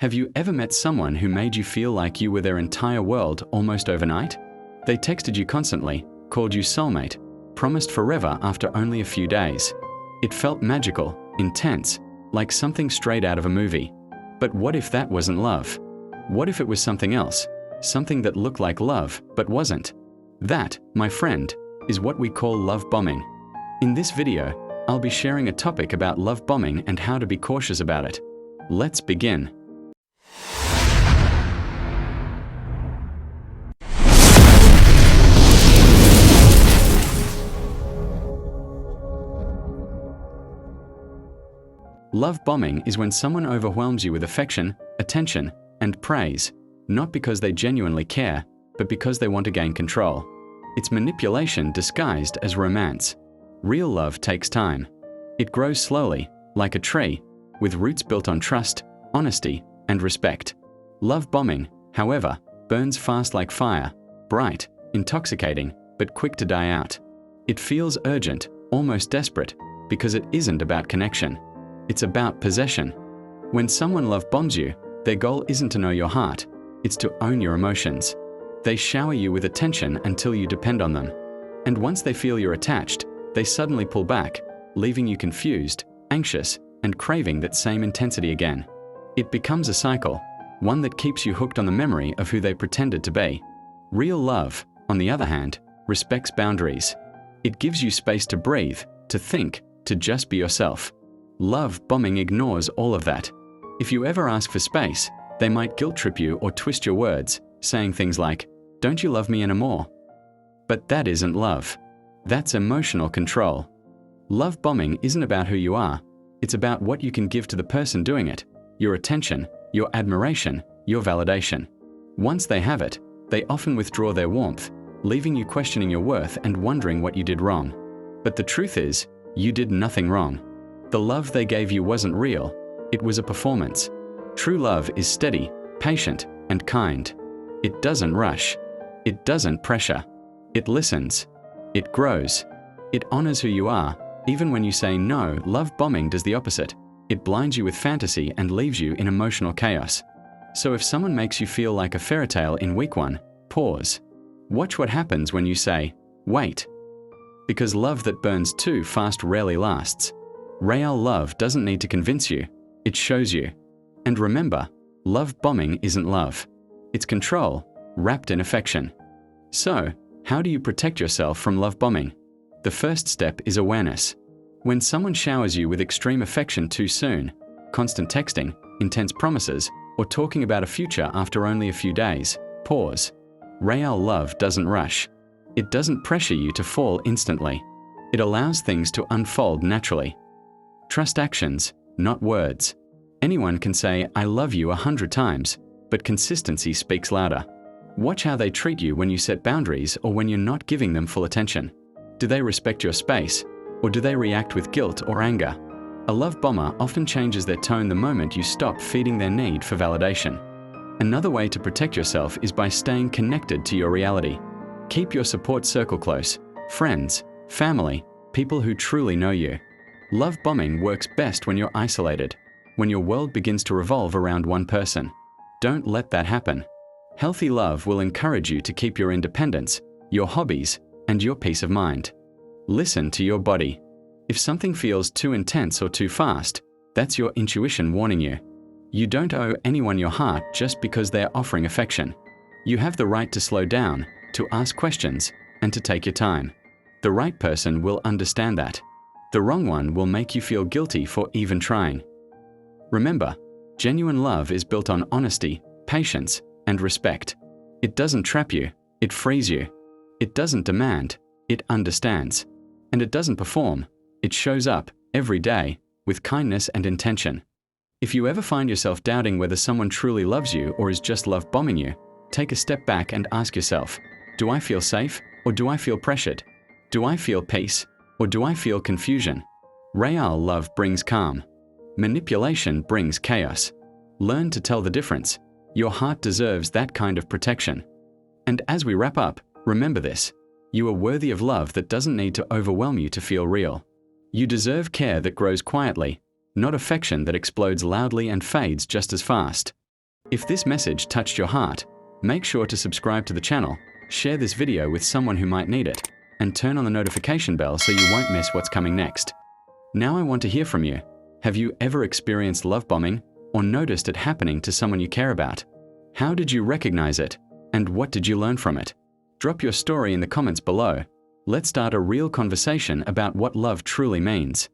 Have you ever met someone who made you feel like you were their entire world almost overnight? They texted you constantly, called you soulmate, promised forever after only a few days. It felt magical, intense, like something straight out of a movie. But what if that wasn't love? What if it was something else? Something that looked like love, but wasn't? That, my friend, is what we call love bombing. In this video, I'll be sharing a topic about love bombing and how to be cautious about it. Let's begin. Love bombing is when someone overwhelms you with affection, attention, and praise, not because they genuinely care, but because they want to gain control. It's manipulation disguised as romance. Real love takes time. It grows slowly, like a tree, with roots built on trust, honesty, and respect. Love bombing, however, burns fast like fire, bright, intoxicating, but quick to die out. It feels urgent, almost desperate, because it isn't about connection. It's about possession. When someone love bombs you, their goal isn't to know your heart, it's to own your emotions. They shower you with attention until you depend on them. And once they feel you're attached, they suddenly pull back, leaving you confused, anxious, and craving that same intensity again. It becomes a cycle, one that keeps you hooked on the memory of who they pretended to be. Real love, on the other hand, respects boundaries. It gives you space to breathe, to think, to just be yourself. Love bombing ignores all of that. If you ever ask for space, they might guilt trip you or twist your words, saying things like, "Don't you love me anymore?" But that isn't love. That's emotional control. Love bombing isn't about who you are. It's about what you can give to the person doing it, your attention, your admiration, your validation. Once they have it, they often withdraw their warmth, leaving you questioning your worth and wondering what you did wrong. But the truth is, you did nothing wrong. The love they gave you wasn't real, it was a performance. True love is steady, patient, and kind. It doesn't rush. It doesn't pressure. It listens. It grows. It honors who you are, even when you say no. Love bombing does the opposite. It blinds you with fantasy and leaves you in emotional chaos. So if someone makes you feel like a fairy tale in week one, pause. Watch what happens when you say, wait. Because love that burns too fast rarely lasts. Real love doesn't need to convince you, it shows you. And remember, love bombing isn't love. It's control, wrapped in affection. So, how do you protect yourself from love bombing? The first step is awareness. When someone showers you with extreme affection too soon, constant texting, intense promises, or talking about a future after only a few days, pause. Real love doesn't rush. It doesn't pressure you to fall instantly. It allows things to unfold naturally. Trust actions, not words. Anyone can say, "I love you" 100 times, but consistency speaks louder. Watch how they treat you when you set boundaries or when you're not giving them full attention. Do they respect your space, or do they react with guilt or anger? A love bomber often changes their tone the moment you stop feeding their need for validation. Another way to protect yourself is by staying connected to your reality. Keep your support circle close, friends, family, people who truly know you. Love bombing works best when you're isolated, when your world begins to revolve around one person. Don't let that happen. Healthy love will encourage you to keep your independence, your hobbies, and your peace of mind. Listen to your body. If something feels too intense or too fast, that's your intuition warning you. You don't owe anyone your heart just because they're offering affection. You have the right to slow down, to ask questions, and to take your time. The right person will understand that. The wrong one will make you feel guilty for even trying. Remember, genuine love is built on honesty, patience, and respect. It doesn't trap you, it frees you. It doesn't demand, it understands. And it doesn't perform, it shows up, every day, with kindness and intention. If you ever find yourself doubting whether someone truly loves you or is just love bombing you, take a step back and ask yourself, do I feel safe, or do I feel pressured? Do I feel peace, or do I feel confusion? Real love brings calm. Manipulation brings chaos. Learn to tell the difference. Your heart deserves that kind of protection. And as we wrap up, remember this. You are worthy of love that doesn't need to overwhelm you to feel real. You deserve care that grows quietly, not affection that explodes loudly and fades just as fast. If this message touched your heart, make sure to subscribe to the channel, share this video with someone who might need it, and turn on the notification bell so you won't miss what's coming next. Now I want to hear from you. Have you ever experienced love bombing or noticed it happening to someone you care about? How did you recognize it? And what did you learn from it? Drop your story in the comments below. Let's start a real conversation about what love truly means.